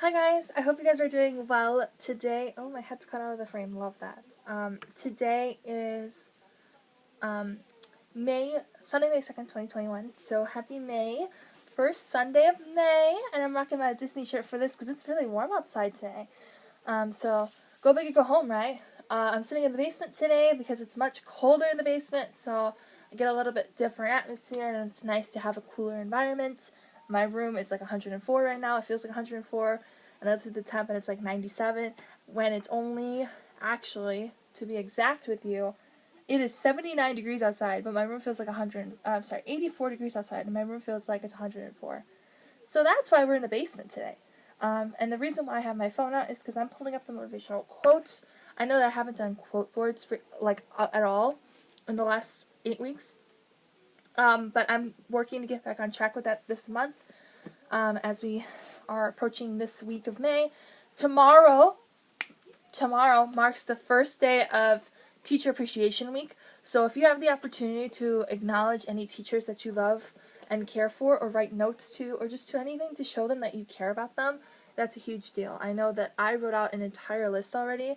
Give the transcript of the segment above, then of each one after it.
Hi guys, I hope you guys are doing well today. Oh, my head's cut out of the frame, love that. Today is Sunday, May 2nd, 2021, so happy May, first Sunday of May, and I'm rocking my Disney shirt for this because it's really warm outside today. So go big or go home, right? I'm sitting in the basement today because it's much colder in the basement, so I get a little bit different atmosphere, and it's nice to have a cooler environment. My room is like 104 right now. It feels like 104, and I looked at the temp and it's like 97, when it's only, actually, to be exact with you, it is 79 degrees outside, but my room feels like 84 degrees outside, and my room feels like it's 104. So that's why we're in the basement today. And the reason why I have my phone out is because I'm pulling up the motivational quotes. I know that I haven't done quote boards at all in the last 8 weeks. But I'm working to get back on track with that this month, as we are approaching this week of May. Tomorrow marks the first day of Teacher Appreciation Week. So if you have the opportunity to acknowledge any teachers that you love and care for, or write notes to, or just to anything to show them that you care about them, that's a huge deal. I know that I wrote out an entire list already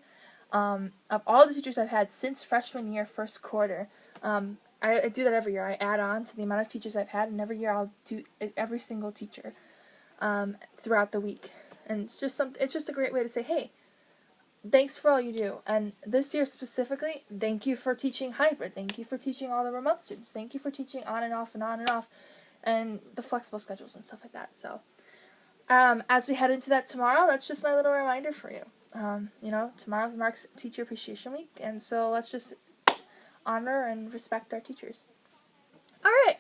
of all the teachers I've had since freshman year, first quarter. I do that every year. I add on to the amount of teachers I've had, and every year I'll do every single teacher throughout the week. And it's just a great way to say, hey, thanks for all you do. And this year specifically, thank you for teaching hybrid. Thank you for teaching all the remote students. Thank you for teaching on and off and on and off, and the flexible schedules and stuff like that. So as we head into that tomorrow, that's just my little reminder for you. Tomorrow marks Teacher Appreciation Week, and so let's just honor and respect our teachers. Alright,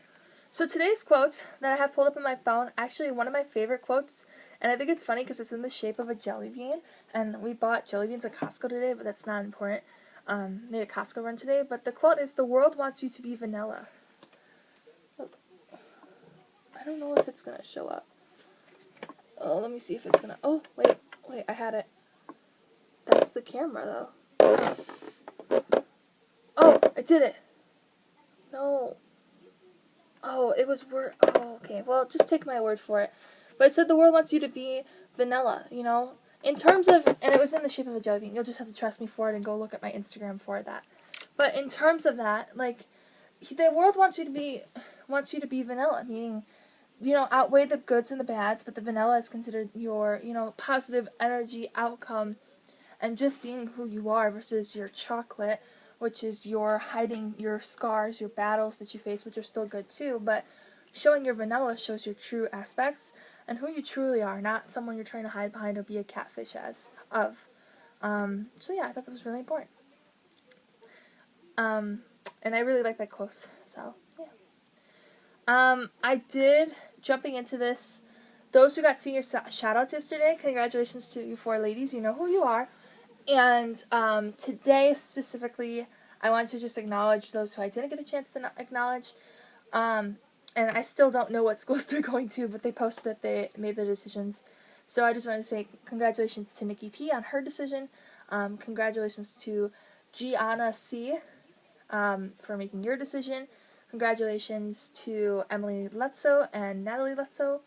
so today's quote that I have pulled up on my phone, actually one of my favorite quotes, and I think it's funny because it's in the shape of a jelly bean, and we bought jelly beans at Costco today, but that's not important. Made a Costco run today, but the quote is, "The world wants you to be vanilla." Oh, I don't know if it's going to show up. Oh, let me see if it's going to, oh, wait, I had it. That's the camera, though. Oh, I did it. No. Oh, it was oh, okay. Well, just take my word for it. But it said the world wants you to be vanilla, in terms of, and it was in the shape of a jelly bean. You'll just have to trust me for it and go look at my Instagram for that. But in terms of that, the world wants you to be vanilla, meaning, outweigh the goods and the bads, but the vanilla is considered your, positive energy outcome, and just being who you are versus your chocolate, which is your hiding your scars, your battles that you face, which are still good too, but showing your vanilla shows your true aspects and who you truly are, not someone you're trying to hide behind or be a catfish of. So yeah, I thought that was really important. And I really like that quote, so yeah. I did, jumping into this, those who got senior shout-outs yesterday, congratulations to you 4 ladies, you know who you are. And today specifically, I want to just acknowledge those who I didn't get a chance to acknowledge. And I still don't know what schools they're going to, but they posted that they made their decisions. So I just want to say congratulations to Nikki P on her decision. Congratulations to Gianna C for making your decision. Congratulations to Emily Letzo and Natalie Letzo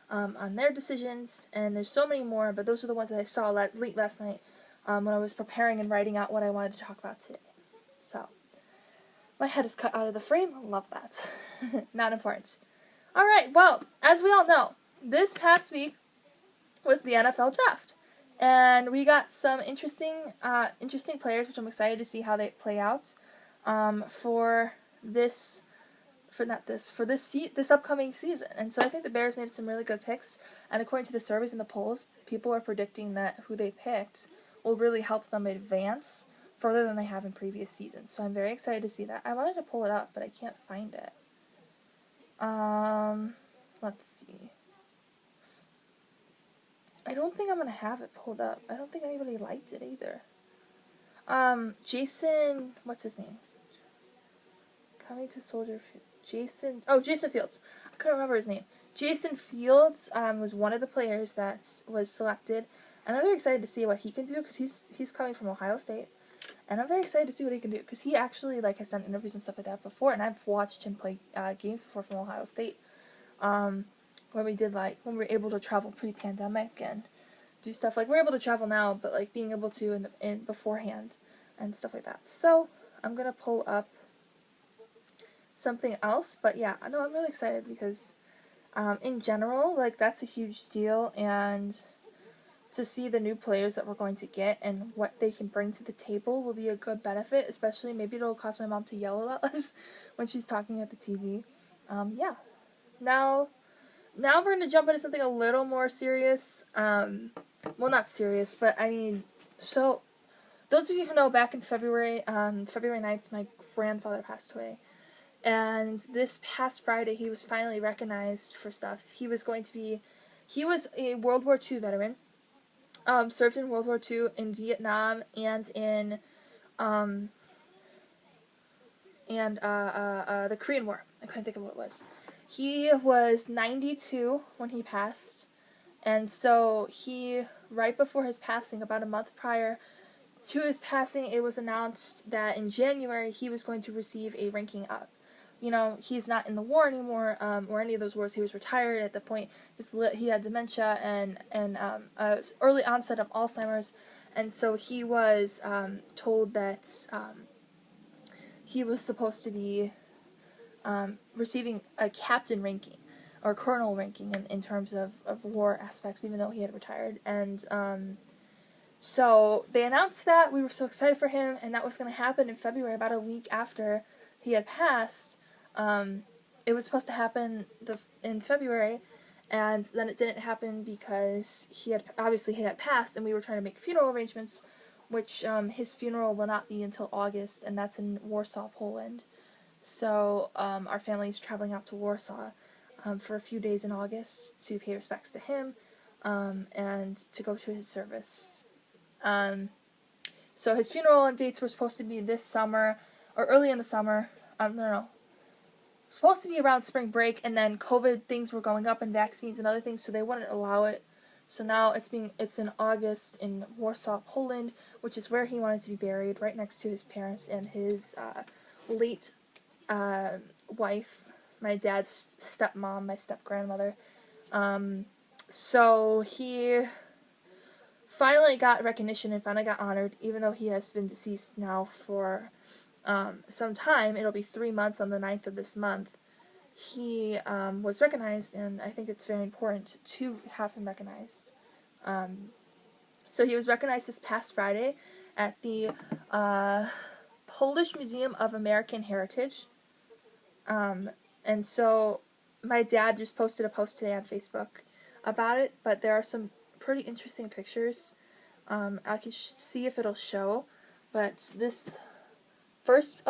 on their decisions. And there's so many more, but those are the ones that I saw late last night. When I was preparing and writing out what I wanted to talk about today. So, my head is cut out of the frame. Love that. Not important. Alright, well, as we all know, this past week was the NFL draft. And we got some interesting players, which I'm excited to see how they play out for this upcoming season. And so I think the Bears made some really good picks. And according to the surveys and the polls, people are predicting that who they picked will really help them advance further than they have in previous seasons. So I'm very excited to see that. I wanted to pull it up, but I can't find it. Let's see. I don't think I'm going to have it pulled up. I don't think anybody liked it either. Jason, what's his name? Coming to Soldier Field. Jason Fields. I couldn't remember his name. Jason Fields was one of the players that was selected. And I'm very excited to see what he can do, because he's coming from Ohio State. And I'm very excited to see what he can do, because he actually has done interviews and stuff like that before, and I've watched him play games before from Ohio State, when we were able to travel pre-pandemic, and do stuff. Like, we're able to travel now, but, like, being able to in beforehand and stuff like that. So, I'm going to pull up something else. But, yeah, I know I'm really excited because, in general, like, that's a huge deal. And to see the new players that we're going to get and what they can bring to the table will be a good benefit, especially maybe it'll cause my mom to yell a lot less when she's talking at the TV. Yeah. Now we're going to jump into something a little more serious. Well, not serious, but I mean, so those of you who know, back in February 9th, my grandfather passed away. And this past Friday, he was finally recognized for stuff. He was a World War II veteran. Served in World War II in Vietnam and in the Korean War. I couldn't think of what it was. He was 92 when he passed, and so right before his passing, about a month prior to his passing, it was announced that in January he was going to receive a ranking up. You know, he's not in the war anymore, or any of those wars. He was retired at the point. He had dementia and early onset of Alzheimer's, and so he was told that he was supposed to be receiving a captain ranking or colonel ranking in terms of war aspects, even though he had retired. And so they announced that. We were so excited for him, and that was going to happen in February, about a week after he had passed. It was supposed to happen in February, and then it didn't happen because he had passed, and we were trying to make funeral arrangements, which his funeral will not be until August, and that's in Warsaw, Poland. So our family is traveling out to Warsaw for a few days in August to pay respects to him and to go to his service. So his funeral dates were supposed to be this summer, or early in the summer. No. Supposed to be around spring break, and then COVID things were going up and vaccines and other things, so they wouldn't allow it. So now it's in August in Warsaw, Poland, which is where he wanted to be buried, right next to his parents and his late wife, my dad's stepmom, my step-grandmother. So he finally got recognition and finally got honored, even though he has been deceased now for some time. It'll be 3 months on the 9th of this month. He was recognized, and I think it's very important to have him recognized. So he was recognized this past Friday at the Polish Museum of American Heritage. And so my dad just posted a post today on Facebook about it, but there are some pretty interesting pictures. I can see if it'll show, but this first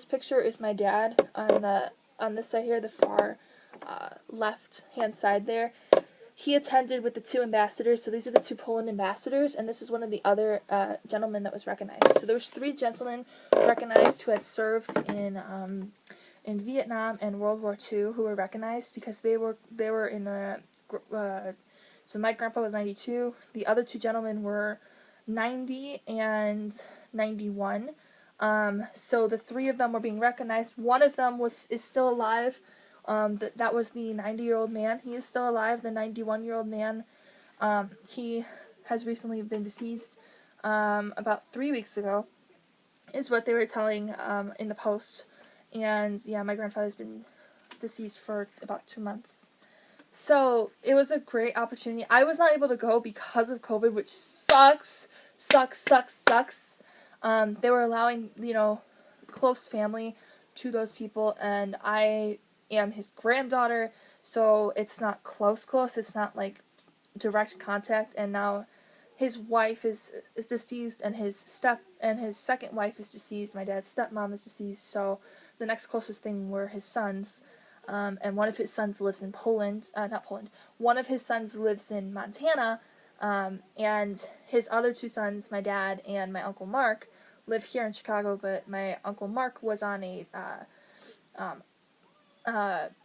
picture is my dad on this side here, the far left hand side there. He attended with the two ambassadors, so these are the two Poland ambassadors, and this is one of the other gentlemen that was recognized. So there was 3 gentlemen recognized who had served in Vietnam and World War II who were recognized because they were in the so my grandpa was 92. The other 2 gentlemen were 90 and 91. So the 3 of them were being recognized. One of them is still alive. That was the 90-year-old man. He is still alive. The 91-year-old man, he has recently been deceased about 3 weeks ago, is what they were telling in the post. And yeah, my grandfather's been deceased for about 2 months. So it was a great opportunity. I was not able to go because of COVID, which sucks. They were allowing, close family to those people, and I am his granddaughter, so it's not close. It's not like direct contact. And now his wife is deceased, and his second wife is deceased. My dad's stepmom is deceased. So the next closest thing were his sons, and one of his sons lives in One of his sons lives in Montana, and his other 2 sons, my dad and my Uncle Mark, live here in Chicago, but my Uncle Mark was on a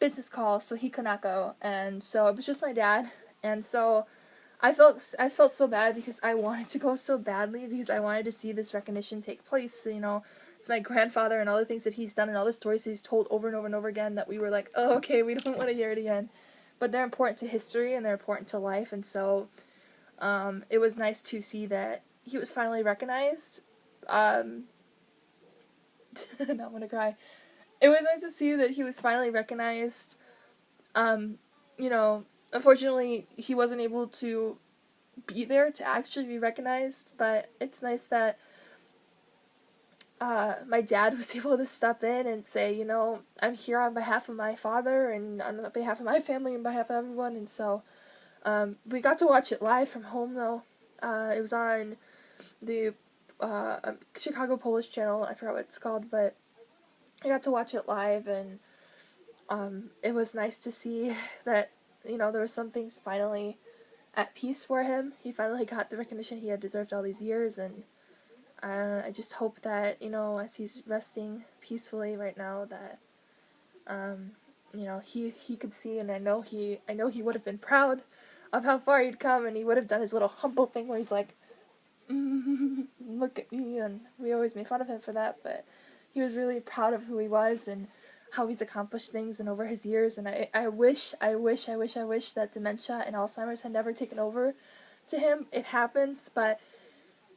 business call, so he could not go, and so it was just my dad. And so I felt so bad because I wanted to go so badly, because I wanted to see this recognition take place. It's my grandfather and all the things that he's done and all the stories that he's told over and over and over again that we were like, oh, okay, we don't want to hear it again. But they're important to history and they're important to life, and so It was nice to see that he was finally recognized. Now I'm gonna cry. It was nice to see that he was finally recognized. You know, unfortunately, he wasn't able to be there to actually be recognized, but it's nice that my dad was able to step in and say, you know, I'm here on behalf of my father and on behalf of my family and behalf of everyone. And so we got to watch it live from home, though. It was on the Chicago Polish channel. I forgot what it's called, but I got to watch it live, and it was nice to see that, you know, there were some things finally at peace for him. He finally got the recognition he had deserved all these years, and I just hope that, you know, as he's resting peacefully right now, that you know, he could see, and I know he would have been proud of how far he'd come, and he would have done his little humble thing where he's like, look at me, and we always made fun of him for that, but he was really proud of who he was and how he's accomplished things and over his years. And I wish that dementia and Alzheimer's had never taken over to him. It happens, but,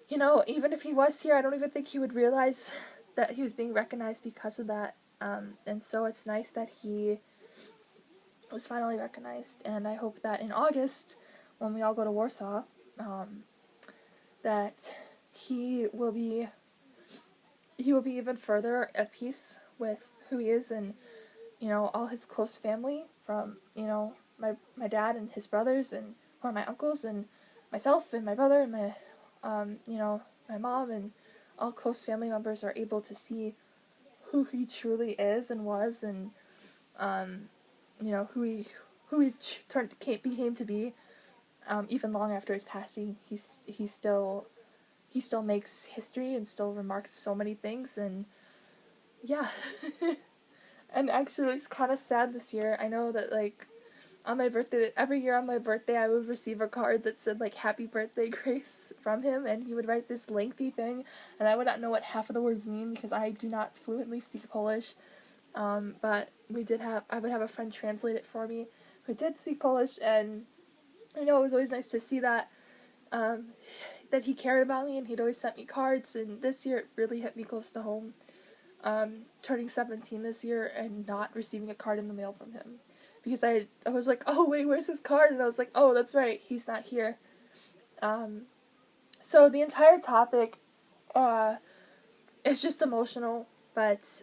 you know, even if he was here, I don't even think he would realize that he was being recognized because of that. And so it's nice that he was finally recognized, and I hope that in August, when we all go to Warsaw, that he will be even further at peace with who he is, and, you know, all his close family, from, you know, my dad and his brothers, and who are my uncles, and myself and my brother and my you know, my mom, and all close family members are able to see who he truly is and was, and you know, who he became to be. Even long after his passing, he still makes history and still remarks so many things, and yeah. And actually, it's kind of sad this year. I know that, like, on my birthday, every year on my birthday, I would receive a card that said, like, "Happy Birthday, Grace," from him, and he would write this lengthy thing, and I would not know what half of the words mean because I do not fluently speak Polish. But I would have a friend translate it for me who did speak Polish, and, you know, it was always nice to see that, that he cared about me, and he'd always sent me cards, and this year it really hit me close to home, turning 17 this year and not receiving a card in the mail from him, because I was like, oh wait, where's his card? And I was like, oh, that's right, he's not here. So the entire topic, is just emotional, but,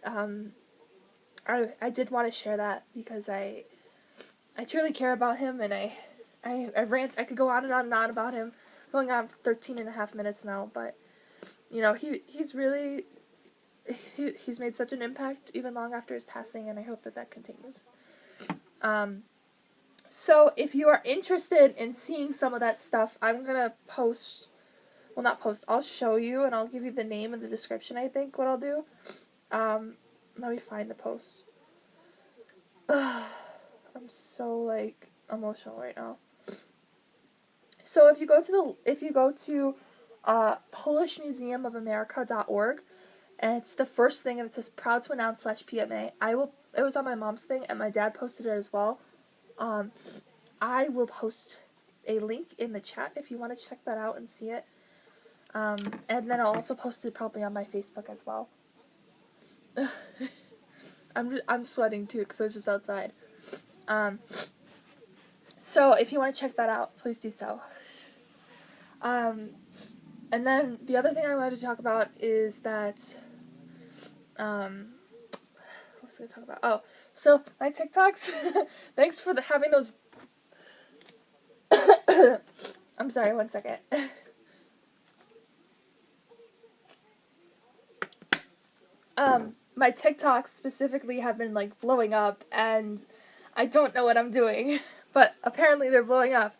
I did want to share that because I truly care about him, and I rant. I could go on and on and on about him, going on 13 and a half minutes now, but, you know, he's made such an impact even long after his passing, and I hope that continues. So if you are interested in seeing some of that stuff, I'm gonna I'll show you, and I'll give you the name and the description, I think, what I'll do. Let me find the post. I'm so, like, emotional right now. So if you go to PolishMuseumofAmerica.org, and it's the first thing, and it says "Proud to announce /PMA." It was on my mom's thing, and my dad posted it as well. I will post a link in the chat if you want to check that out and see it. And then I'll also post it probably on my Facebook as well. I'm sweating too because I was just outside. So if you want to check that out, please do so. And then the other thing I wanted to talk about is that, what was I going to talk about? Oh, so my TikToks, thanks for having those, I'm sorry, one second. My TikToks specifically have been, like, blowing up, and I don't know what I'm doing, but apparently they're blowing up.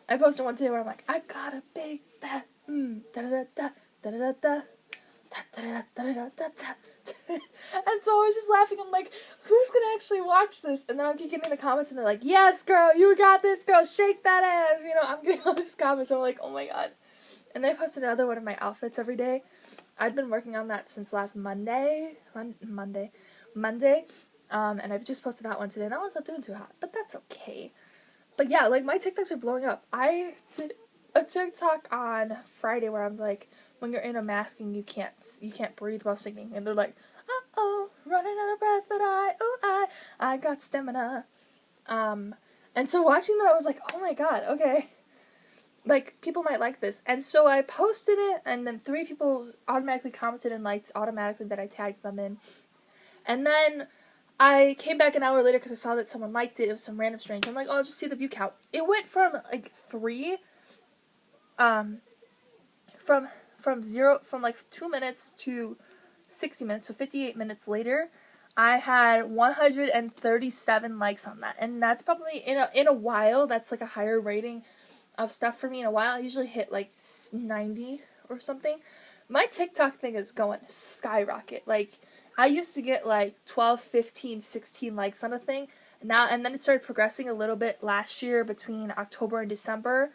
I posted one today where I'm like, I got a big fat, da-da-da-da, da-da-da-da, da-da-da-da-da-da-da. And so I was just laughing. I'm like, who's gonna actually watch this? And then I'm getting in the comments, and they're like, yes, girl, you got this, girl, shake that ass. You know, I'm getting all these comments, and I'm like, oh my god. And then I posted another one of my outfits every day. I'd been working on that since last Monday, and I've just posted that one today. That one's not doing too hot, but that's okay. But yeah, like, my TikToks are blowing up. I did a TikTok on Friday where I'm like, when you're in a masking, you can't breathe while singing, and they're like, uh-oh, running out of breath, but I got stamina. And so watching that, I was like, oh my god, okay. Like, people might like this. And so I posted it, and then 3 people automatically commented and liked automatically that I tagged them in. And then I came back an hour later because I saw that someone liked it. It was some random stranger. I'm like, oh, I'll just see the view count. It went from, like, 3, from like 2 minutes to 60 minutes, so 58 minutes later, I had 137 likes on that. And that's probably, in a while, that's like a higher rating of stuff for me in a while. I usually hit like 90 or something. My TikTok thing is going skyrocket. Like, I used to get like 12, 15, 16 likes on a thing. Now, and then it started progressing a little bit last year between October and December,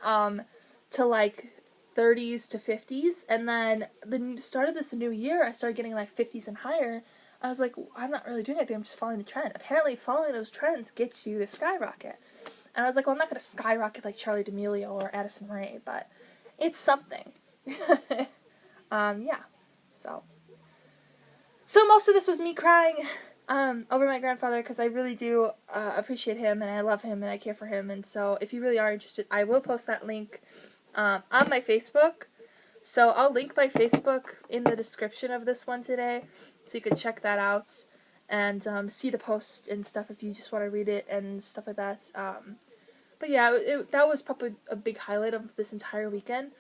to like 30s to 50s. And then the start of this new year, I started getting like 50s and higher. I was like, I'm not really doing anything. I'm just following the trend. Apparently, following those trends gets you the skyrocket. And I was like, well, I'm not going to skyrocket like Charlie D'Amelio or Addison Rae, but it's something. Yeah. So most of this was me crying over my grandfather, because I really do appreciate him, and I love him, and I care for him. And so if you really are interested, I will post that link on my Facebook. So I'll link my Facebook in the description of this one today, so you can check that out and see the post and stuff if you just want to read it and stuff like that. But yeah, that was probably a big highlight of this entire weekend.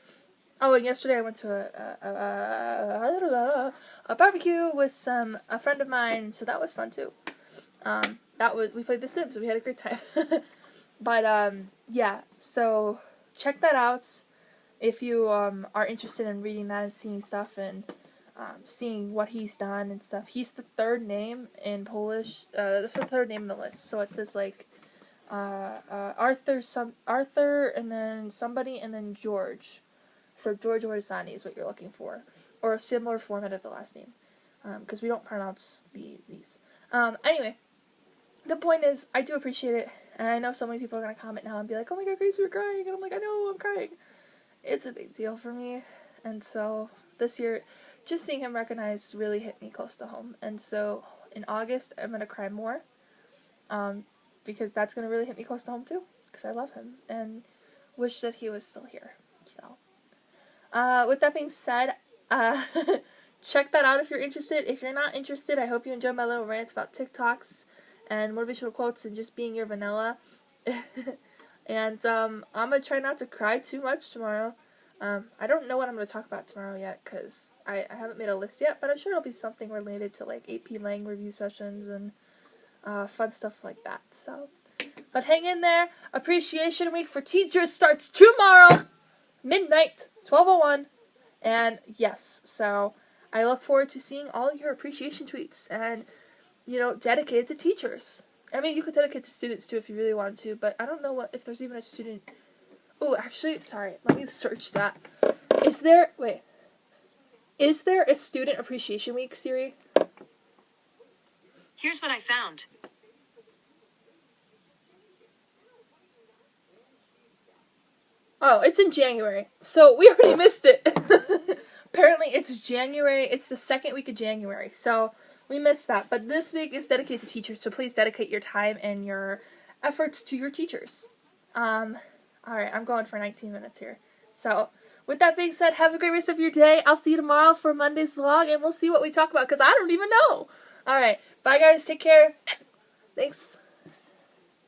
Oh, and yesterday I went to a barbecue with a friend of mine, so that was fun too. We played The Sims, so we had a great time. But yeah, so check that out if you are interested in reading that and seeing stuff and seeing what he's done and stuff. He's the 3rd name in Polish. That's the 3rd name in the list. So it says like Arthur, and then somebody, and then George. So George Orsani is what you're looking for, or a similar format of the last name, because we don't pronounce these. Anyway, the point is, I do appreciate it, and I know so many people are gonna comment now and be like, "Oh my God, Grace, you're crying," and I'm like, "I know, I'm crying." It's a big deal for me, and so this year, just seeing him recognized really hit me close to home, and so in August I'm gonna cry more, because that's gonna really hit me close to home too, because I love him and wish that he was still here. So. With that being said, check that out if you're interested. If you're not interested, I hope you enjoyed my little rants about TikToks and motivational quotes and just being your vanilla. And I'm going to try not to cry too much tomorrow. I don't know what I'm going to talk about tomorrow yet, because I haven't made a list yet, but I'm sure it'll be something related to like AP Lang review sessions and fun stuff like that. So, but hang in there. Appreciation Week for teachers starts tomorrow, midnight. 12:01, and yes, so I look forward to seeing all your appreciation tweets and, dedicated to teachers. I mean, you could dedicate to students too if you really wanted to, but I don't know if there's even a student. Oh, actually, sorry, let me search that. Is there a student appreciation week, Siri? Here's what I found. Oh, it's in January. So we already missed it. Apparently it's January. It's the 2nd week of January. So we missed that. But this week is dedicated to teachers. So please dedicate your time and your efforts to your teachers. Alright, I'm going for 19 minutes here. So with that being said, have a great rest of your day. I'll see you tomorrow for Monday's vlog, and we'll see what we talk about, because I don't even know. Alright, bye guys. Take care. Thanks.